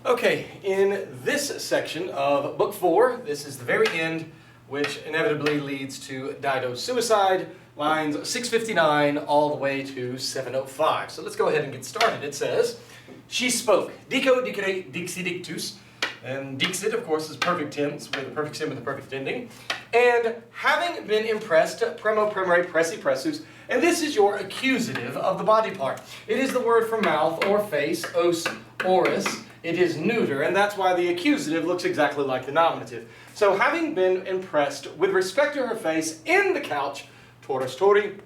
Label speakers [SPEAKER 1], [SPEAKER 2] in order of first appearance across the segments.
[SPEAKER 1] Okay, in this section of Book 4, this is the very end, which inevitably leads to Dido's suicide, lines 659 all the way to 705. So let's go ahead and get started. It says, she spoke, dico dicere dixi dictus, and dixit, of course, is perfect tense, with a perfect stem with a perfect ending, and having been impressed, premo premere pressi pressus, and this is your accusative of the body part. It is the word for mouth or face, os, oris. It is neuter, and that's why the accusative looks exactly like the nominative. So, having been impressed with respect to her face in the couch, torus tori,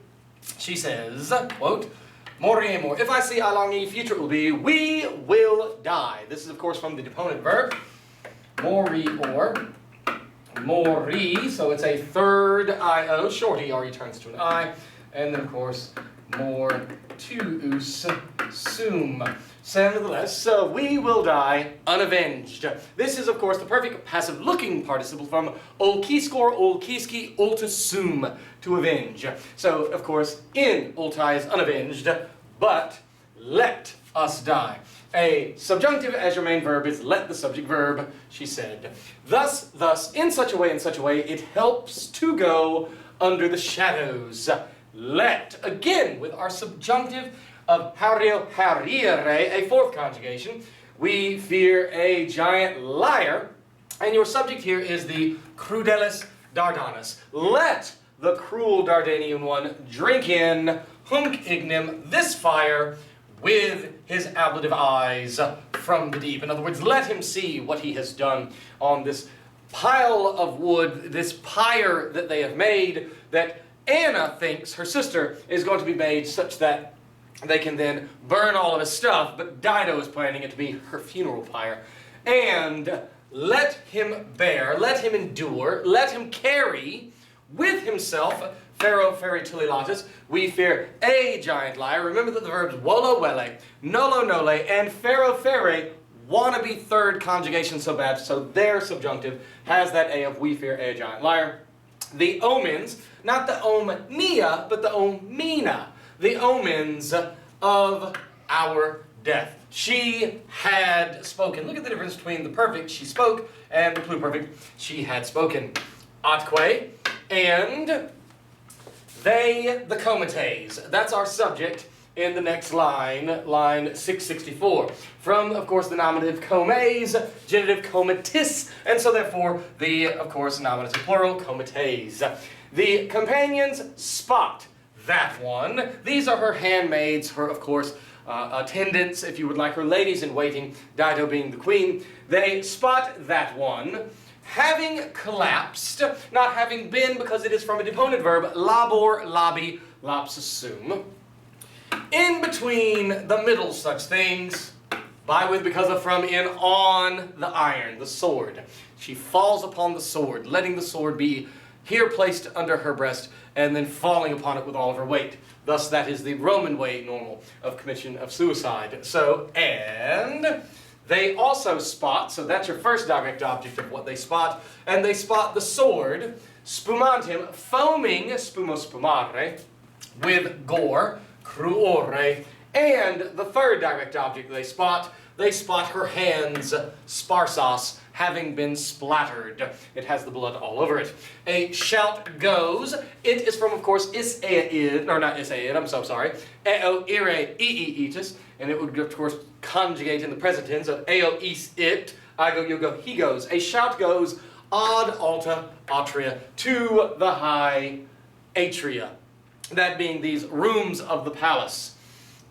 [SPEAKER 1] she says, quote, Moremur, if I see alangi, future will be, we will die. This is, of course, from the deponent verb, mori or, mori, so it's a third I-O, short E-R turns to an I, and then, of course, more tuus sum. So, nevertheless, so we will die unavenged. This is, of course, the perfect passive looking participle from olkiskor, olkiski, oltusum, to avenge. So, of course, in ultai is unavenged, but let us die. A subjunctive as your main verb is let the subject verb, she said. Thus, in such a way, it helps to go under the shadows. Let, again, with our subjunctive of hario harire, a fourth conjugation, we fear a giant liar, and your subject here is the crudelis Dardanus. Let the cruel Dardanian one drink in hunc ignem, this fire, with his ablative eyes from the deep. In other words, let him see what he has done on this pile of wood, this pyre that they have made, that Anna thinks her sister is going to be made such that they can then burn all of his stuff, but Dido is planning it to be her funeral pyre. And let him bear, let him endure, let him carry with himself, Pharaoh ferry tulilatus, we fear a giant liar. Remember that the verbs wolo wele, nolo nole, and Pharaoh ferre want to be third conjugation so bad, so their subjunctive has that A of we fear a giant liar. The omens, not the omnia, but the omina. The omens of our death. She had spoken. Look at the difference between the perfect, she spoke, and the pluperfect, she had spoken. Atque, and they, the comates. That's our subject in the next line, line 664. From, of course, the nominative comes, genitive comatis, and so therefore the, of course, nominative plural, comates. The companions spot that one. These are her handmaids, her, of course, attendants, if you would like, her ladies-in-waiting, Dido being the queen. They spot that one, having collapsed, not having been, because it is from a deponent verb, labor, labi, lapsus sum. In between the middle such things, by, with, because of, from, in, on the iron, the sword. She falls upon the sword, letting the sword be here placed under her breast, and then falling upon it with all of her weight. Thus, that is the Roman way normal of commission of suicide. So, and they also spot, so that's your first direct object of what they spot, and they spot the sword, spumantium, foaming, spumo spumare, with gore, cruore, and the third direct object they spot her hands, sparsos, having been splattered. It has the blood all over it. A shout goes. It is from, of course, Aeneid, or not Aeneid, I'm so sorry, eo ire eetus, and it would, of course, conjugate in the present tense of eo is it, I go, you go, he goes. A shout goes ad alta atria, to the high atria, that being these rooms of the palace.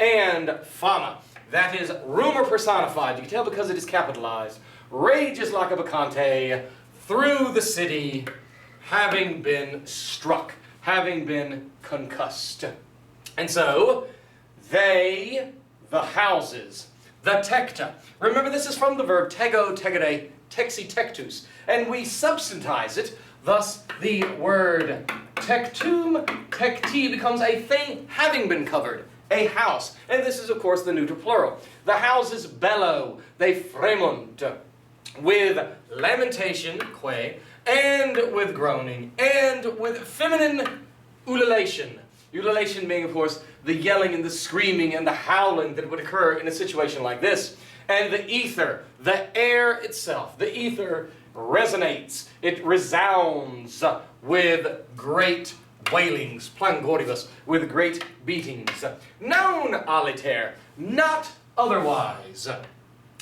[SPEAKER 1] And fama, that is rumor personified. You can tell because it is capitalized. Rages like a bacchante through the city, having been struck, having been concussed. And so, they, the houses, the tecta. Remember, this is from the verb tego, tegere, texi tectus. And we substantize it, thus the word tectum, tecti becomes a thing having been covered. A house. And this is, of course, the neuter plural. The houses bellow, they fremunt, with lamentation, que, and with groaning, and with feminine ululation. Ululation being, of course, the yelling and the screaming and the howling that would occur in a situation like this. And the ether, the air itself, the ether resonates. It resounds with great wailings, plangoribus, with great beatings. Non aliter, not otherwise.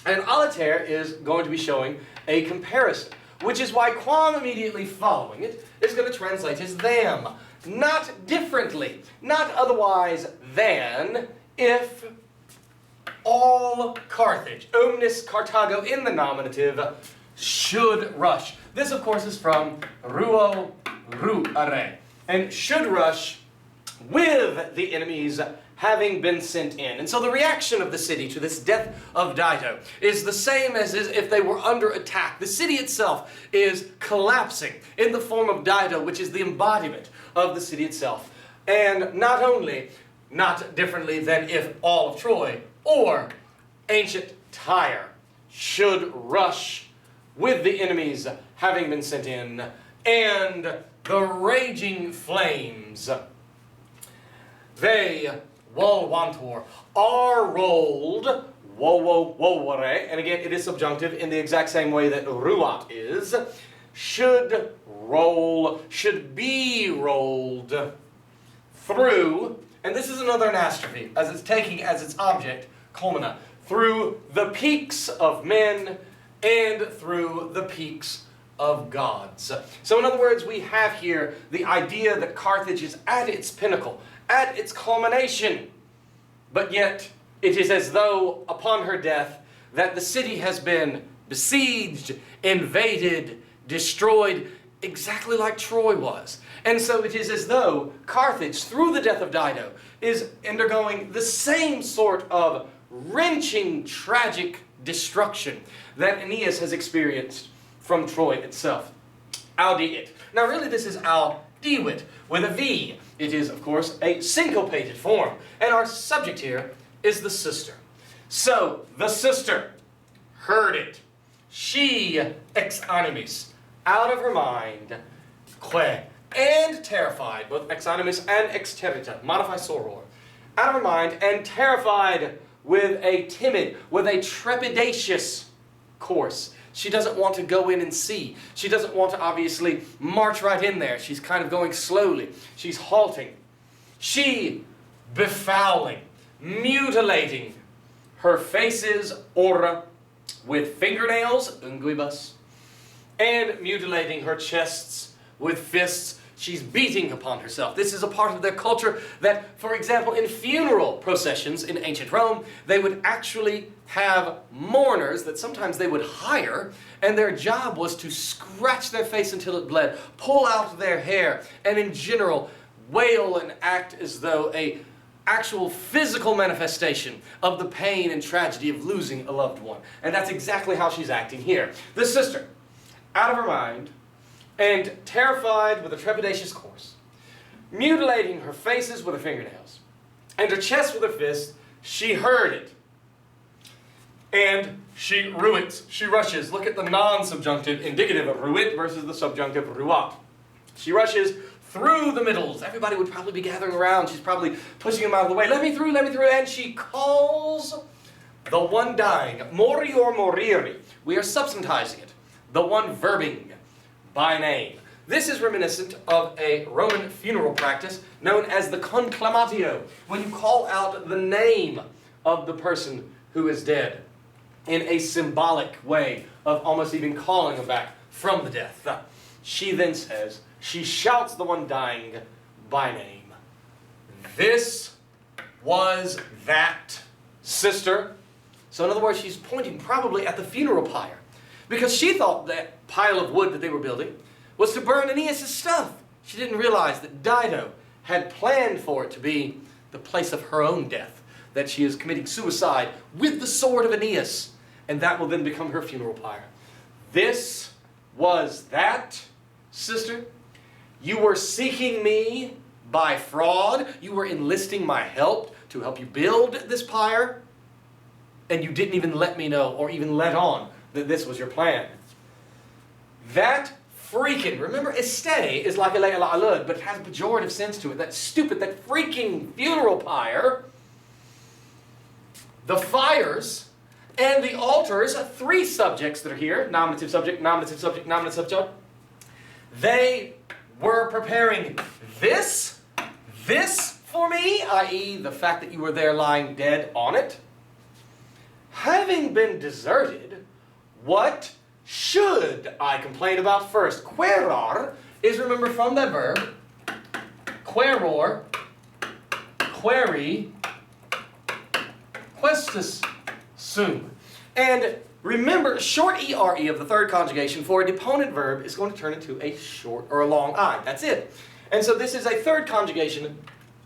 [SPEAKER 1] And aliter is going to be showing a comparison, which is why quam immediately following it is going to translate as them. Not differently, not otherwise than if all Carthage, omnis Carthago in the nominative, should rush. This, of course, is from ruo ruare, and should rush with the enemies having been sent in. And so the reaction of the city to this death of Dido is the same as if they were under attack. The city itself is collapsing in the form of Dido, which is the embodiment of the city itself. And not only, not differently than if all of Troy or ancient Tyre should rush with the enemies having been sent in, and the raging flames, they, walwantor, are rolled, wowere, and again it is subjunctive in the exact same way that ruat is, should roll, should be rolled through, and this is another anastrophe, as it's taking as its object, culmina, through the peaks of men and through the peaks of gods. So in other words, we have here the idea that Carthage is at its pinnacle, at its culmination, but yet it is as though upon her death that the city has been besieged, invaded, destroyed, exactly like Troy was. And so it is as though Carthage, through the death of Dido, is undergoing the same sort of wrenching, tragic destruction that Aeneas has experienced from Troy itself. Audiit. Now really this is audiwit with a V. It is, of course, a syncopated form. And our subject here is the sister. So, the sister heard it. She, ex animis, out of her mind, que, and terrified, both ex animis and exterita, modify soror, out of her mind and terrified with a timid, with a trepidatious course. She doesn't want to go in and see. She doesn't want to obviously march right in there. She's kind of going slowly. She's halting. She, befouling, mutilating her faces, ora, with fingernails, unguibus, and mutilating her chests with fists. She's beating upon herself. This is a part of their culture that, for example, in funeral processions in ancient Rome, they would actually have mourners that sometimes they would hire, and their job was to scratch their face until it bled, pull out their hair, and in general, wail and act as though a actual physical manifestation of the pain and tragedy of losing a loved one. And that's exactly how she's acting here. The sister, out of her mind, and terrified with a trepidatious course, mutilating her faces with her fingernails, and her chest with her fist, she heard it. And she ruits, she rushes. Look at the non-subjunctive indicative of ruit versus the subjunctive ruat. She rushes through the middles. Everybody would probably be gathering around. She's probably pushing him out of the way. Let me through, and she calls the one dying, mori or moriri. We are substantizing it. The one verbing by name. This is reminiscent of a Roman funeral practice known as the conclamatio, when you call out the name of the person who is dead in a symbolic way of almost even calling him back from the death. She then says, she shouts the one dying by name. This was that sister. So in other words, she's pointing probably at the funeral pyre, because she thought that pile of wood that they were building was to burn Aeneas' stuff. She didn't realize that Dido had planned for it to be the place of her own death, that she is committing suicide with the sword of Aeneas, and that will then become her funeral pyre. This was that sister. You were seeking me by fraud. You were enlisting my help to help you build this pyre, and you didn't even let me know or even let on that this was your plan. That freaking, remember, estee is like a alud, but it has a pejorative sense to it. That stupid, that freaking funeral pyre. The fires And the alters, three subjects that are here, nominative subject, nominative subject, nominative subject, they were preparing this for me, i.e. the fact that you were there lying dead on it. Having been deserted, what should I complain about first? Querar is, remember, from that verb, queror, query, questus sum. And remember, short ERE of the third conjugation for a deponent verb is going to turn into a short or a long I. That's it. And so this is a third conjugation.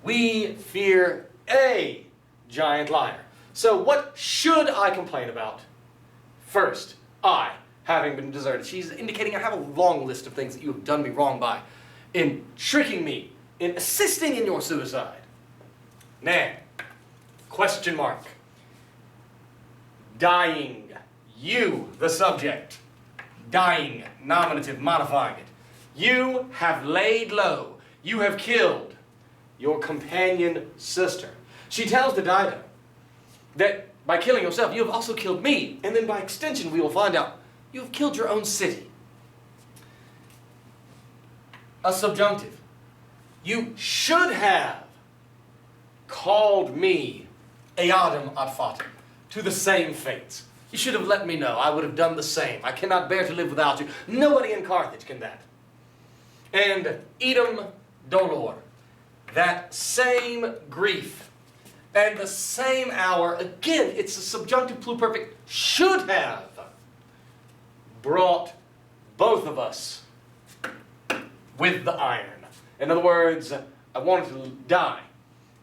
[SPEAKER 1] We fear a giant liar. So what should I complain about? First, I, having been deserted. She's indicating I have a long list of things that you have done me wrong by, in tricking me, in assisting in your suicide. Now, question mark. Dying. You, the subject. Dying, nominative, modifying it. You have laid low. You have killed your companion sister. She tells the Dido that by killing yourself, you have also killed me. And then by extension, we will find out you have killed your own city. A subjunctive. You should have called me eadem ad fatem, to the same fates. You should have let me know. I would have done the same. I cannot bear to live without you. Nobody in Carthage can that. And idem dolor, that same grief, and the same hour, again, it's a subjunctive pluperfect, should have brought both of us with the iron. In other words, I wanted to die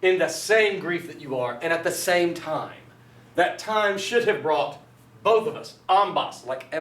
[SPEAKER 1] in the same grief that you are, and at the same time. That time should have brought both of us, ambas, like